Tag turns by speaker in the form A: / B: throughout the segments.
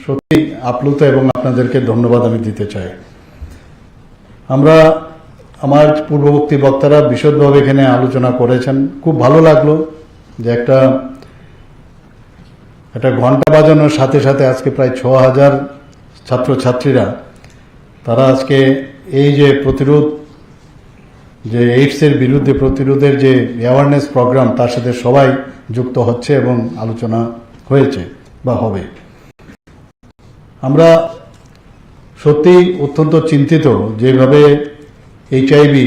A: সত্যি আপ্লুত এবং আপনাদেরকে ধন্যবাদ আমি দিতে চাই। আমরা আমার পূর্ববর্তী বক্তারা বিশদভাবে এখানে আলোচনা করেছেন। খুব ভালো লাগলো যে একটা ঘন্টা বাজানোর সাথে সাথে আজকে প্রায় ৬,০০০ ছাত্রছাত্রীরা তারা আজকে এই যে প্রতিরোধ, যে এইডসের বিরুদ্ধে প্রতিরোধের যে অ্যাওয়ারনেস প্রোগ্রাম, তার সাথে সবাই যুক্ত হচ্ছে এবং আলোচনা হয়েছে বা হবে। আমরা সত্যি অত্যন্ত চিন্তিত যেভাবে এইচআইভি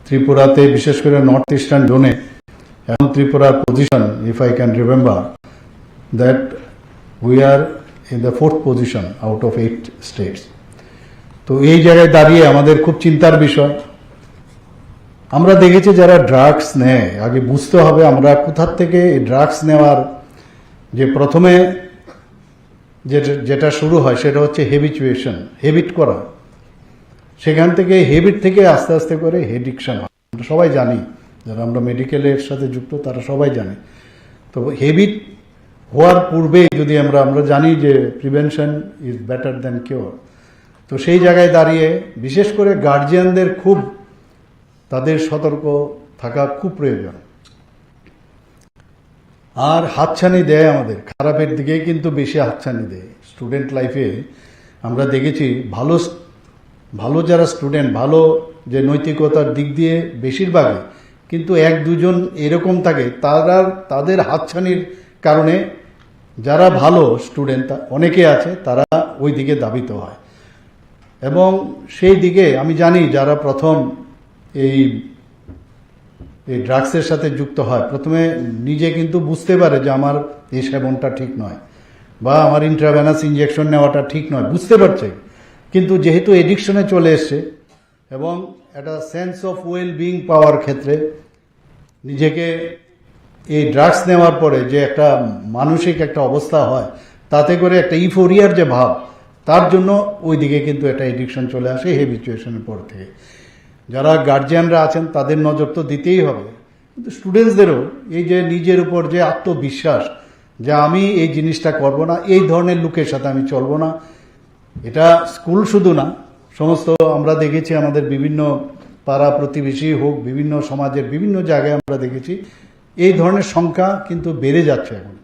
A: ত্রিপুরাতে, বিশেষ করে নর্থ ইস্টার্ন জোনে, এখন ত্রিপুরার position, if I can remember that we are in the 4th position out of 8 states. তো এই জায়গায় দাঁড়িয়ে আমাদের খুব চিন্তার বিষয়। আমরা দেখেছি যারা ড্রাগস নেয়, আগে বুঝতে হবে আমরা কোথার থেকে এই ড্রাগস নেওয়ার যে প্রথমে যেটা শুরু হয় সেটা হচ্ছে হেবিচুয়েশন, হেবিট করা। সেখান থেকে হেবিট থেকে আস্তে আস্তে করে এডিকশন হয়। আমরা সবাই জানি, যারা আমরা মেডিকেলের সাথে যুক্ত তারা সবাই জানে। তো হেবিট হওয়ার পূর্বেই যদি আমরা জানি যে prevention is better than cure. তো সেই জায়গায় দাঁড়িয়ে বিশেষ করে গার্জিয়ানদের খুব তাদের সতর্ক থাকা খুব প্রয়োজন। আর হাতছানি দেয় আমাদের, খারাপের দিকেই কিন্তু বেশি হাতছানি দেয়। স্টুডেন্ট লাইফে আমরা দেখেছি ভালো যারা স্টুডেন্ট, ভালো যে নৈতিকতার দিক দিয়ে বেশিরভাগই, কিন্তু 1-2 জন এরকম থাকে তাদের হাতছানির কারণে যারা ভালো স্টুডেন্ট অনেকে আছে তারা ওই দিকে ধাবিত হয়। এবং সেই দিকে আমি জানি যারা প্রথম এই ড্রাগসের সাথে যুক্ত হয়, প্রথমে নিজে কিন্তু বুঝতে পারে যে আমার এই সেবনটা ঠিক নয় বা আমার ইন্ট্রাভেনাস ইনজেকশন নেওয়াটা ঠিক নয়, বুঝতে পারছে। কিন্তু যেহেতু এডিকশনে চলে এসছে এবং একটা সেন্স অফ ওয়েল বিং পাওয়ার ক্ষেত্রে নিজেকে এই ড্রাগস নেওয়ার পরে যে একটা মানসিক একটা অবস্থা হয়, তাতে করে একটা ইউফোরিয়ার যে ভাব, তার জন্য ওই দিকে কিন্তু একটা এডিকশন চলে আসে হ্যাবিচুয়েশনের পর থেকে। যারা গার্জিয়ানরা আছেন তাদের নজর তো দিতেই হবে, কিন্তু স্টুডেন্টসদেরও এই যে নিজের উপর যে আত্মবিশ্বাস যে আমি এই জিনিসটা করব না, এই ধরনের লোকের সাথে আমি চলবো না। এটা স্কুল শুধু না, সমস্ত আমরা দেখেছি আমাদের বিভিন্ন পাড়া প্রতিবেশী হোক, বিভিন্ন সমাজের বিভিন্ন জায়গায় আমরা দেখেছি এই ধরনের সংখ্যা কিন্তু বেড়ে যাচ্ছে। এখন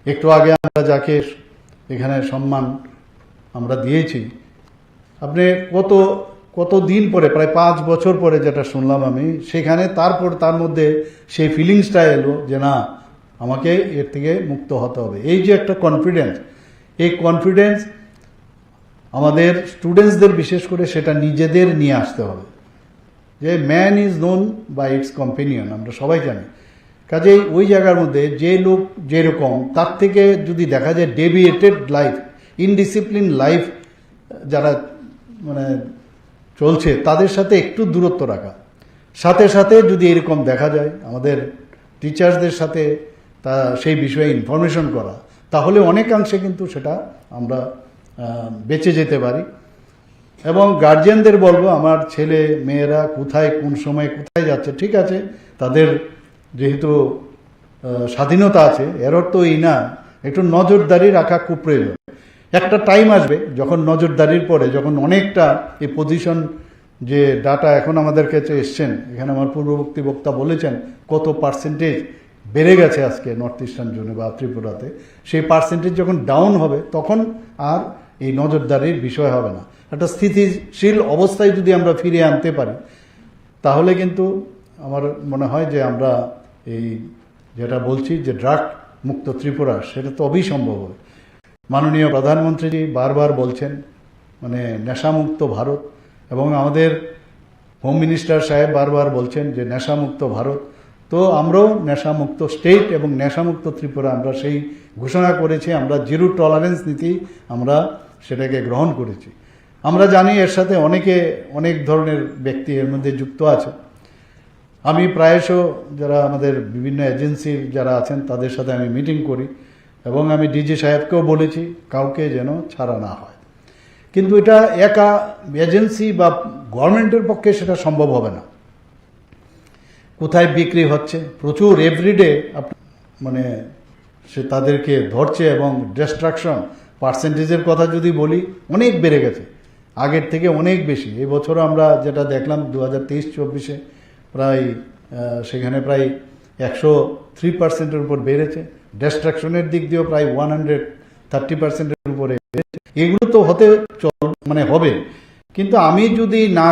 A: একটু আগে আমরা যাকে এখানে সম্মান আমরা দিয়েছি, আপনি কত দিন পরে, প্রায় 5 বছর পরে যেটা শুনলাম আমি, সেখানে তার মধ্যে সেই ফিলিংসটা এলো যে না, আমাকে এর থেকে মুক্ত হতে হবে। এই যে একটা কনফিডেন্স, এই কনফিডেন্স আমাদের স্টুডেন্টসদের বিশেষ করে সেটা নিজেদের নিয়ে আসতে হবে। যে man is known by its companion, আমরা সবাই জানি। কাজেই ওই জায়গার মধ্যে যে লোক যেরকম, তার থেকে যদি দেখা যায় ডেভিয়েটেড লাইফ, ইনডিসিপ্লিন লাইফ যারা চলছে, তাদের সাথে একটু দূরত্ব রাখা। সাথে সাথে যদি এরকম দেখা যায় আমাদের টিচার্সদের সাথে তা সেই বিষয়ে ইনফরমেশন করা, তাহলে অনেকাংশে কিন্তু সেটা আমরা বেঁচে যেতে পারি। এবং গার্জিয়ানদের বলবো, আমার ছেলে মেয়েরা কোথায় কোন সময় কোথায় যাচ্ছে, ঠিক আছে, তাদের যেহেতু স্বাধীনতা আছে, এর অর্থ এই না, একটু নজরদারি রাখা খুব প্রয়োজন। একটা টাইম আসবে যখন নজরদারির পরে, যখন অনেকটা এই পজিশন যে ডাটা এখন আমাদের কাছে এসছেন, এখানে আমার পূর্ববর্তী বক্তা বলেছেন কত পার্সেন্টেজ বেড়ে গেছে আজকে নর্থ ইস্টার্ন জোনে বা ত্রিপুরাতে, সেই পার্সেন্টেজ যখন ডাউন হবে তখন আর এই নজরদারির বিষয় হবে না। একটা স্থিতিশীল অবস্থায় যদি আমরা ফিরিয়ে আনতে পারি, তাহলে কিন্তু আমার মনে হয় যে আমরা এই যেটা বলছি যে ড্রাগ মুক্ত ত্রিপুরা, সেটা তো অবিসম্ভব হবে। মাননীয় প্রধানমন্ত্রী বারবার বলছেন নেশামুক্ত ভারত, এবং আমাদের হোম মিনিস্টার সাহেব বারবার বলছেন যে নেশামুক্ত ভারত। তো আমরাও নেশামুক্ত স্টেট এবং নেশামুক্ত ত্রিপুরা আমরা সেই ঘোষণা করেছি। আমরা জিরো টলারেন্স নীতি আমরা সেটাকে গ্রহণ করেছি। আমরা জানি এর সাথে অনেক ধরনের ব্যক্তি এর মধ্যে যুক্ত আছে। আমি প্রায়শ যারা আমাদের বিভিন্ন এজেন্সির যারা আছেন তাদের সাথে আমি মিটিং করি, এবং আমি ডিজি সাহেবকেও বলেছি কাউকে যেন ছাড়া না হয়। কিন্তু এটা একা এজেন্সি বা গভর্নমেন্টের পক্ষে সেটা সম্ভব হবে না। কোথায় বিক্রি হচ্ছে প্রচুর, এভরিডে সে তাদেরকে ধরছে এবং ডিস্ট্রাকশন পার্সেন্টেজের কথা যদি বলি অনেক বেড়ে গেছে, আগের থেকে অনেক বেশি। এই বছর আমরা যেটা দেখলাম 2023-24 প্রায় সেখানে প্রায় 103%-এর উপর বেড়েছে। ডিস্ট্রাকশনের দিক দিয়েও প্রায় 130%-এর উপরে বেড়েছে। এগুলো তো হতে হবে, কিন্তু আমি যদি না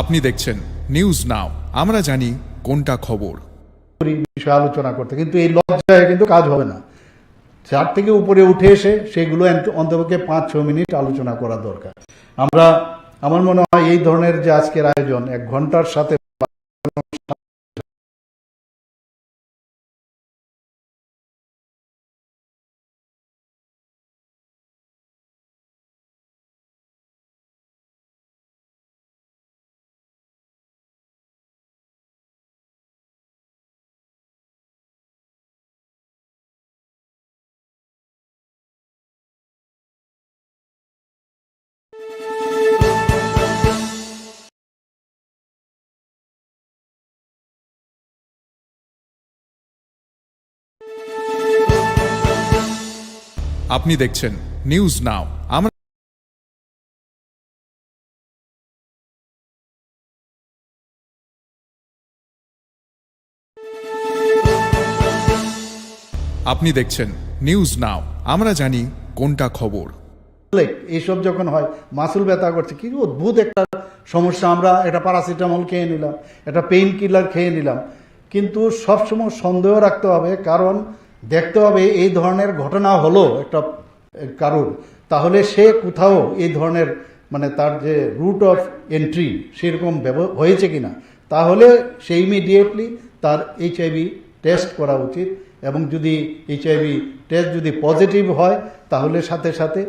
B: আপনি দেখছেন নিউজ নাও, আমরা জানি কোনটা খবর।
A: বিষয়ে আলোচনা করতে, কিন্তু এই লজ্জায় কিন্তু কাজ হবে না। চার থেকে উপরে উঠে এসে সেগুলো অন্তপক্ষে 5-6 মিনিট আলোচনা করা দরকার। আমার মনে হয় এই ধরনের যে আজকের আয়োজন 1 ঘন্টার সাথে
B: আপনি দেখছেন নিউজ নাও, আমরা আপনি দেখছেন নিউজ নাও, আমরা জানি কোনটা খবর।
A: এইসব যখন হয়, মাসুল ব্যথা করছে, কি অদ্ভুত একটা সমস্যা, আমরা একটা প্যারাসিটামল খেয়ে নিলাম, একটা পেইন কিলার খেয়ে নিলাম, কিন্তু সবসময় সন্দেহ রাখতে হবে, কারণ দেখতে হবে এই ধরনের ঘটনা হলো একটা কারোর, তাহলে সে কোথাও এই ধরনের তার যে রুট অফ এন্ট্রি সেরকম হয়েছে কিনা, তাহলে সে ইমিডিয়েটলি তার HIV টেস্ট করা উচিত। এবং যদি HIV টেস্ট যদি পজিটিভ হয়, তাহলে সাথে সাথে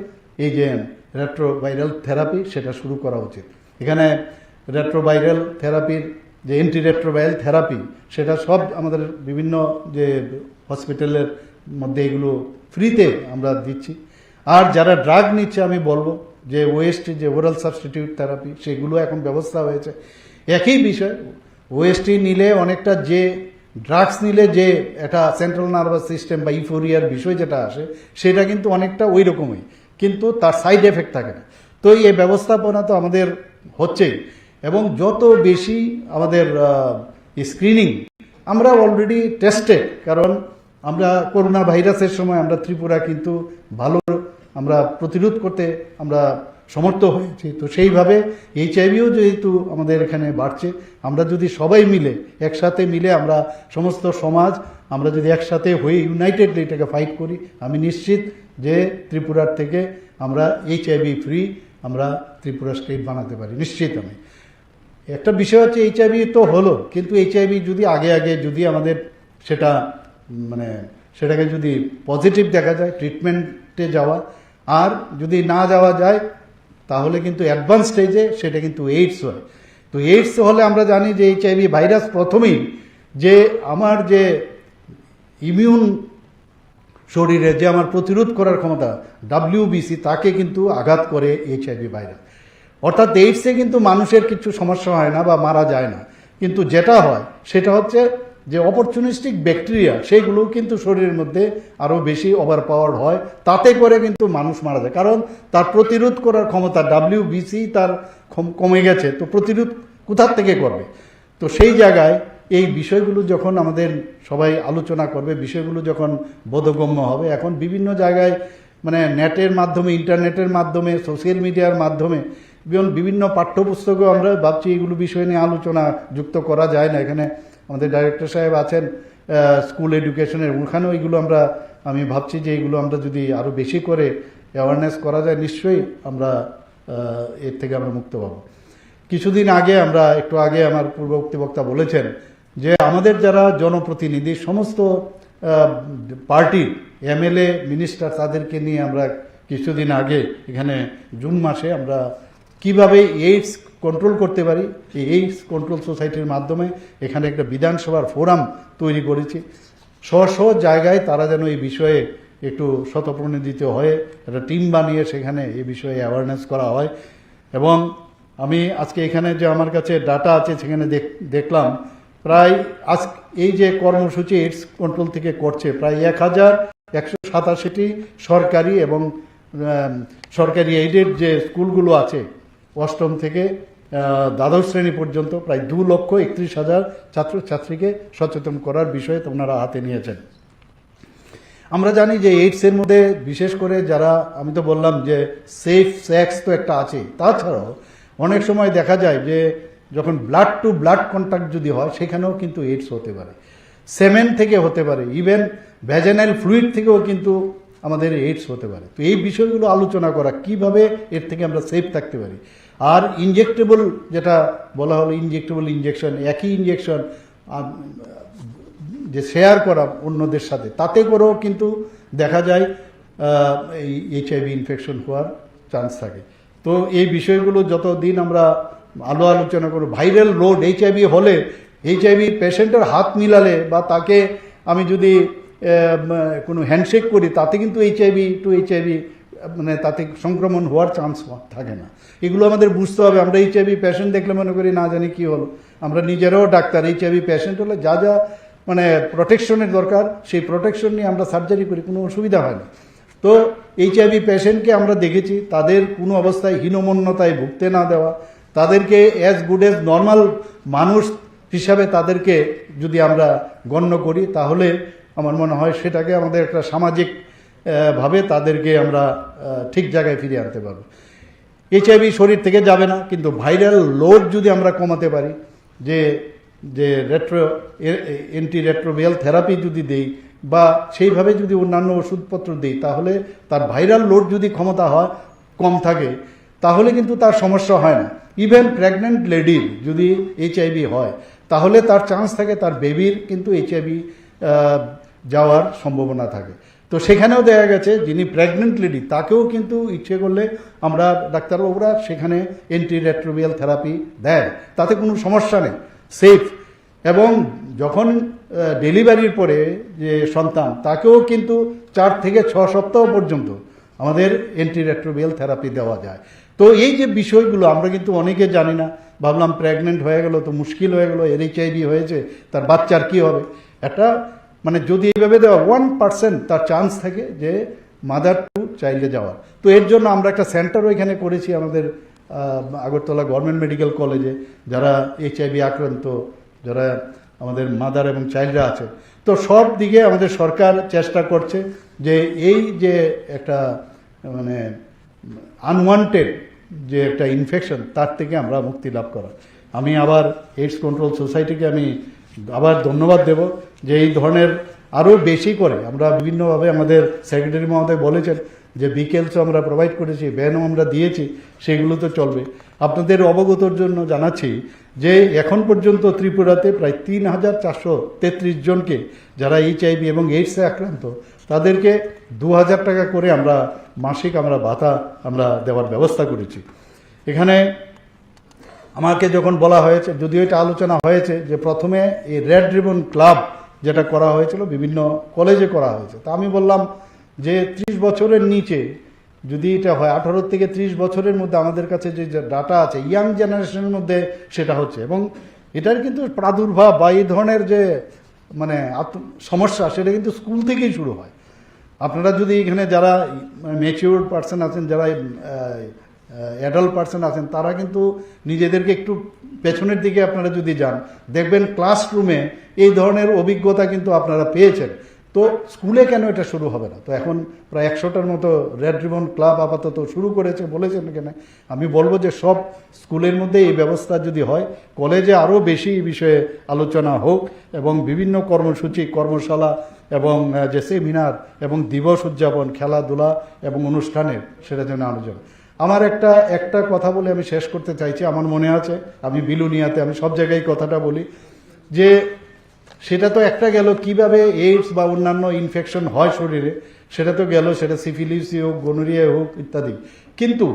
A: এই যে রেট্রোভাইরাল থেরাপি সেটা শুরু করা উচিত। এখানে রেট্রোভাইরাল থেরাপির যে অ্যান্টিরেট্রোভাইরাল থেরাপি, সেটা সব আমাদের বিভিন্ন যে হসপিটালের মধ্যে এগুলো ফ্রিতে আমরা দিচ্ছি। আর যারা ড্রাগ নিচ্ছে, আমি বলবো যে ওএসটি যে ওরাল সাবস্টিটিউট থেরাপি, সেগুলো এখন ব্যবস্থা হয়েছে। একই বিষয়, ওএসটি নিলে অনেকটা যে ড্রাগস নিলে যে একটা সেন্ট্রাল নার্ভাস সিস্টেম বা ইউফোরিয়ার বিষয় যেটা আসে, সেটা কিন্তু অনেকটা ওই রকমই, কিন্তু তার সাইড এফেক্ট থাকে না। তো এই ব্যবস্থাপনা তো আমাদের হচ্ছেই, এবং যত বেশি আমাদের স্ক্রিনিং, আমরা অলরেডি টেস্টেড, কারণ আমরা করোনা ভাইরাসের সময় আমরা ত্রিপুরা কিন্তু ভালো আমরা প্রতিরোধ করতে আমরা সমর্থ হয়েছি। তো সেইভাবে HIVও যেহেতু আমাদের এখানে বাড়ছে, আমরা যদি সবাই মিলে একসাথে মিলে আমরা সমস্ত সমাজ আমরা যদি একসাথে হয়ে ইউনাইটেডলি এটাকে ফাইট করি, আমি নিশ্চিত যে ত্রিপুরার থেকে আমরা HIV ফ্রি আমরা ত্রিপুরা স্টেট বানাতে পারি, নিশ্চিত। আমি একটা বিষয় হচ্ছে HIV তো হলো, কিন্তু HIV যদি আগে যদি আমাদের সেটা সেটাকে যদি পজিটিভ দেখা যায়, ট্রিটমেন্টে যাওয়া, আর যদি না যাওয়া যায় তাহলে কিন্তু অ্যাডভান্স স্টেজে সেটা কিন্তু এইডস হয়। তো এইডস হলে আমরা জানি যে HIV ভাইরাস প্রথমেই যে আমার যে ইমিউন শরীরে যে আমার প্রতিরোধ করার ক্ষমতা WBC, তাকে কিন্তু আঘাত করে HIV ভাইরাস। অর্থাৎ এইডসে কিন্তু মানুষের কিছু সমস্যা হয় না বা মারা যায় না, কিন্তু যেটা হয় সেটা হচ্ছে যে অপরচুনিস্টিক ব্যাকটেরিয়া, সেইগুলো কিন্তু শরীরের মধ্যে আরও বেশি ওভার পাওয়ার হয়, তাতে করে কিন্তু মানুষ মারা যায়, কারণ তার প্রতিরোধ করার ক্ষমতা WBC তার কমে গেছে। তো প্রতিরোধ কোথার থেকে করবে? তো সেই জায়গায় এই বিষয়গুলো যখন আমাদের সবাই আলোচনা করবে, বিষয়গুলো যখন বোধগম্য হবে, এখন বিভিন্ন জায়গায় নেটের মাধ্যমে, ইন্টারনেটের মাধ্যমে, সোশ্যাল মিডিয়ার মাধ্যমে, বিভিন্ন পাঠ্যপুস্তকেও আমরা ভাবছি এগুলো বিষয় নিয়ে আলোচনা যুক্ত করা যায় না। এখানে আমাদের ডাইরেক্টর সাহেব আছেন স্কুল এডুকেশনের, ওখানেও এগুলো আমি ভাবছি যে এগুলো আমরা যদি আরও বেশি করে অ্যাওয়ারনেস করা যায়, নিশ্চয়ই আমরা এর থেকে আমরা মুক্ত পাবো। কিছুদিন আগে আমরা একটু আগে আমার পূর্ববর্তী বক্তা বলেছেন যে আমাদের যারা জনপ্রতিনিধি সমস্ত পার্টির এমএলএ মিনিস্টার তাদেরকে নিয়ে আমরা কিছুদিন আগে এখানে জুন মাসে আমরা কিভাবে এইডস কন্ট্রোল করতে পারি এই এইডস কন্ট্রোল সোসাইটির মাধ্যমে এখানে একটা বিধানসভার ফোরাম তৈরি করেছি। স্ব জায়গায় তারা যেন এই বিষয়ে একটু স্বতঃপ্রণোদিত হয়ে একটা টিম বানিয়ে সেখানে এই বিষয়ে অ্যাওয়ারনেস করা হয়। এবং আমি আজকে এখানে যে আমার কাছে ডাটা আছে সেখানে দেখলাম প্রায় আজ এই যে কর্মসূচি এইডস কন্ট্রোল থেকে করছে প্রায় 1187টি সরকারি এবং সরকারি এইডেড যে স্কুলগুলো আছে অষ্টম থেকে দ্বাদশ শ্রেণী পর্যন্ত প্রায় 2,31,000 ছাত্রছাত্রীকে সচেতন করার বিষয়ে তোমরা হাতে নিয়েছেন। আমরা জানি যে এইডসের মধ্যে বিশেষ করে যারা আমি তো বললাম যে সেফ সেক্স তো একটা আছে, তাছাড়াও অনেক সময় দেখা যায় যে যখন ব্লাড টু ব্লাড কন্ট্যাক্ট যদি হয় সেখানেও কিন্তু এইডস হতে পারে, সেমেন থেকে হতে পারে, ইভেন ভ্যাজাইনাল ফ্লুইড থেকেও কিন্তু আমাদের এইডস হতে পারে। তো এই বিষয়গুলো আলোচনা করা কিভাবে এর থেকে আমরা সেফ থাকতে পারি। আর ইনজেক্টেবল যেটা বলা হলো ইনজেক্টেবল ইনজেকশন, একই ইনজেকশন যে শেয়ার করা অন্যদের সাথে, তাতে করেও কিন্তু দেখা যায় এই এইচআইভি ইনফেকশন হওয়ার চান্স থাকে। তো এই বিষয়গুলো যতদিন আমরা আলোচনা করব, ভাইরাল লোড এইচআইভি হলে এইচআইভি পেশেন্টের হাত মিলালে বা তাকে আমি যদি কোনো হ্যান্ডশেক করি তাতে কিন্তু এইচআইভি মানে তাতে সংক্রমণ হওয়ার চান্স থাকে না। এগুলো আমাদের বুঝতে হবে। আমরা এইচআইভি পেশেন্ট দেখলে মনে করি না জানি কি হলো, আমরা নিজেরাও ডাক্তার। এইচআইভি পেশেন্ট হলে যা যা মানে প্রোটেকশনের দরকার সেই প্রোটেকশন নিয়ে আমরা সার্জারি করি, কোনো অসুবিধা হয় না। তো এইচআইভি পেশেন্টকে আমরা দেখেছি তাদের কোনো অবস্থায় হীনমন্যতায় ভুগতে না দেওয়া, তাদেরকে অ্যাজ গুড এজ নর্মাল মানুষ হিসাবে তাদেরকে যদি আমরা গণ্য করি তাহলে আমার মনে হয় সেটাকে আমাদের একটা সামাজিক ভাবে তাদেরকে আমরা ঠিক জায়গায় ফিরিয়ে আনতে পারবো। এইচআইভি শরীর থেকে যাবে না, কিন্তু ভাইরাল লোড যদি আমরা কমাতে পারি, যে অ্যান্টি রেট্রোভিয়াল থেরাপি যদি দেই বা সেইভাবে যদি অন্যান্য ওষুধপত্র দিই, তাহলে তার ভাইরাল লোড যদি ক্ষমতা হয় কম থাকে তাহলে কিন্তু তার সমস্যা হয় না। ইভেন প্রেগন্যান্ট লেডির যদি এইচআইভি হয় তাহলে তার চান্স থাকে তার বেবির কিন্তু এইচআইভি যাওয়ার সম্ভাবনা থাকে। তো সেখানেও দেখা গেছে যিনি প্রেগনেন্ট লেডি তাকেও কিন্তু ইচ্ছে করলে আমরা ডাক্তারবাবুরা সেখানে অ্যান্টি রেট্রোভিয়াল থেরাপি দেয়, তাতে কোনো সমস্যা নেই, সেফ। এবং যখন ডেলিভারির পরে যে সন্তান তাকেও কিন্তু 4 থেকে 6 সপ্তাহ পর্যন্ত আমাদের অ্যান্টি রেট্রোভিয়াল থেরাপি দেওয়া যায়। তো এই যে বিষয়গুলো আমরা কিন্তু অনেকে জানি না, ভাবলাম প্রেগনেন্ট হয়ে গেল তো মুশকিল হয়ে গেল, এর এইচআইভি হয়েছে তার বাচ্চার কি হবে। একটা মানে যদি এইভাবে দেওয়া 1% তার চান্স থাকে যে মাদার টু চাইল্ডে যাওয়ার। তো এর জন্য আমরা একটা সেন্টারও এখানে করেছি আমাদের আগরতলা গভর্নমেন্ট মেডিকেল কলেজে, যারা এইচআইভি আক্রান্ত যারা আমাদের মাদার এবং চাইল্ডরা আছে। তো সব দিকে আমাদের সরকার চেষ্টা করছে যে এই যে একটা মানে আনওয়ান্টেড যে একটা ইনফেকশন তার থেকে আমরা মুক্তি লাভ করা। আমি আবার এইডস কন্ট্রোল সোসাইটিকে আমি আবার ধন্যবাদ দেব যে এই ধরনের আরও বেশি করে আমরা বিভিন্নভাবে আমাদের সেক্রেটারি মহোদয় বলেছেন যে বিকেলসও আমরা প্রোভাইড করেছি, ভ্যানও আমরা দিয়েছি, সেগুলো তো চলবে। আপনাদের অবগতর জন্য জানাচ্ছি যে এখন পর্যন্ত ত্রিপুরাতে প্রায় 3,433 জনকে যারা এইচআইভি এবং এইডসে আক্রান্ত তাদেরকে 2,000 টাকা করে আমরা মাসিক আমরা ভাতা আমরা দেওয়ার ব্যবস্থা করেছি। এখানে আমাকে যখন বলা হয়েছে, যদিও এটা আলোচনা হয়েছে যে প্রথমে এই রেড রিবন ক্লাব যেটা করা হয়েছিল বিভিন্ন কলেজে করা হয়েছে, তা আমি বললাম যে 30 বছরের নিচে যদি এটা হয়, 18 থেকে 30 বছরের মধ্যে আমাদের কাছে যে ডাটা আছে ইয়াং জেনারেশনের মধ্যে সেটা হচ্ছে, এবং এটার কিন্তু প্রাদুর্ভাব বা এই ধরনের যে মানে সমস্যা সেটা কিন্তু স্কুল থেকেই শুরু হয়। আপনারা যদি এখানে যারা ম্যাচিউরড পার্সন আছেন, যারা অ্যাডাল্ট পার্সন আছেন, তারা কিন্তু নিজেদেরকে একটু পেছনের দিকে আপনারা যদি যান দেখবেন ক্লাসরুমে এই ধরনের অভিজ্ঞতা কিন্তু আপনারা পেয়েছেন। তো স্কুলে কেন এটা শুরু হবে না? তো এখন প্রায় 100টার মতো রেড রিবন ক্লাব আপাতত শুরু করেছে বলেছেন এখানে। আমি বলবো যে সব স্কুলের মধ্যে এই ব্যবস্থা যদি হয়, কলেজে আরও বেশি এই বিষয়ে আলোচনা হোক এবং বিভিন্ন কর্মসূচি কর্মশালা এবং যে সেমিনার এবং দিবস উদযাপন খেলাধুলা এবং অনুষ্ঠানের সেটা যেন আলোচনা। আমার একটা কথা বলে আমি শেষ করতে চাইছি। আমার মনে আছে আমি বিলুনিয়াতে, আমি সব জায়গায় কথাটা বলি যে সেটা তো একটা গেল কিভাবে এইডস বা অন্যান্য ইনফেকশন হয় শরীরে, সেটা তো গেল, সেটা সিফিলিসই হোক, গনোরিয়া হোক ইত্যাদি। কিন্তু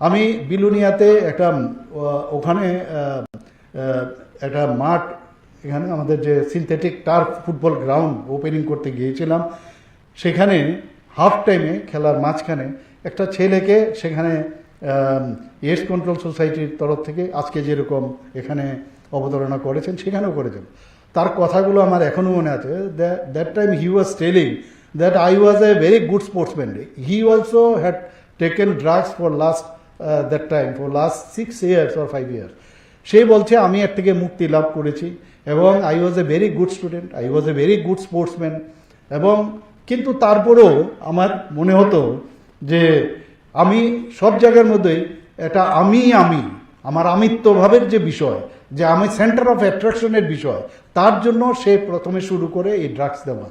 A: আমি বিলুনিয়াতে একটা ওখানে একটা মাঠ, এখানে আমাদের যে synthetic turf football ground opening করতে গিয়েছিলাম। সেখানে হাফ টাইমে খেলার মাঝখানে একটা ছেলেকে সেখানে এইডস কন্ট্রোল সোসাইটির তরফ থেকে আজকে যেরকম এখানে অবতারণা করেছেন সেখানেও করেছেন। তার কথাগুলো আমার এখনও মনে আছে। That time he was telling that I was a very good sportsman. He also had taken drugs for last that time for last 6 years or 5 years। সে বলছে আমি এর থেকে মুক্তি লাভ করেছি এবং I was a very good student, I was a very good sportsman. এবং কিন্তু তারপরেও আমার মনে হতো যে আমি সব জায়গার মধ্যেই এটা আমার আমিত্বভাবের যে বিষয়, যে আমি সেন্টার অফ অ্যাট্রাকশনের বিষয়, তার জন্য সে প্রথমে শুরু করে এই ড্রাগস দেওয়া।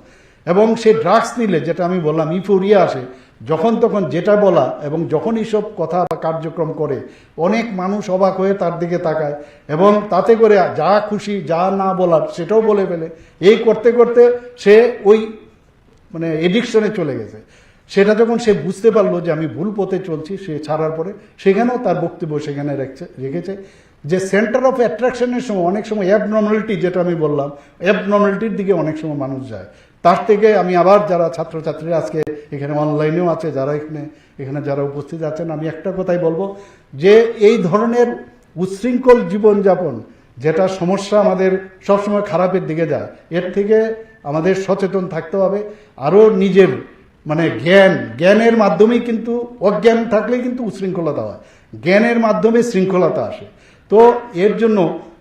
A: এবং সে ড্রাগস নিলে যেটা আমি বললাম ইউফোরিয়া আসে, যখন তখন যেটা বলা এবং যখন এইসব কথা বা কার্যক্রম করে অনেক মানুষ অবাক হয়ে তার দিকে তাকায় এবং তাতে করে যা খুশি যা না বলার সেটাও বলে ফেলে। এই করতে করতে সে ওই মানে এডিকশনে চলে গেছে। সেটা যখন সে বুঝতে পারলো যে আমি ভুল পথে চলছি, সে ছাড়ার পরে সেখানেও তার বক্তব্য সেখানে রেখেছে যে সেন্টার অফ অ্যাট্রাকশনের সময় অনেক সময় অ্যাবনর্মালিটি, যেটা আমি বললাম অ্যাবনর্মালিটির দিকে অনেক সময় মানুষ যায়। তার থেকে আমি আবার যারা ছাত্রছাত্রীরা আজকে এখানে অনলাইনেও আছে, যারা এখানে যারা উপস্থিত আছেন, আমি একটা কথাই বলবো যে এই ধরনের উচ্ছৃঙ্খল জীবনযাপন যেটা সমস্যা আমাদের সবসময় খারাপের দিকে যায়, এর থেকে আমাদের সচেতন থাকতে হবে। আরও নিজের মানে জ্ঞানের মাধ্যমেই, কিন্তু অজ্ঞান থাকলেই কিন্তু উচ্ছৃঙ্খলতা হয়, জ্ঞানের মাধ্যমে শৃঙ্খলতা আসে। তো এর জন্য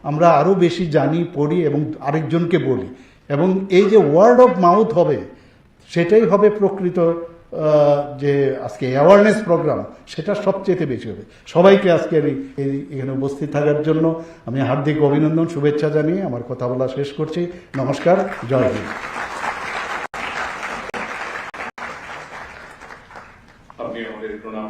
A: আমরা আরও বেশি জানি, পড়ি এবং আরেকজনকে বলি, এবং এই যে ওয়ার্ড অফ মাউথ হবে সেটাই হবে প্রকৃত যে আজকে অ্যাওয়ারনেস প্রোগ্রাম, সেটা সবচেয়ে বেশি হবে। সবাইকে আজকের এখানে উপস্থিত থাকার জন্য আমি হার্দিক অভিনন্দন, শুভেচ্ছা জানিয়ে আমার কথা বলা শেষ করছি। নমস্কার, জয় হিন্দ।
C: আপনি আমাদের প্রণাম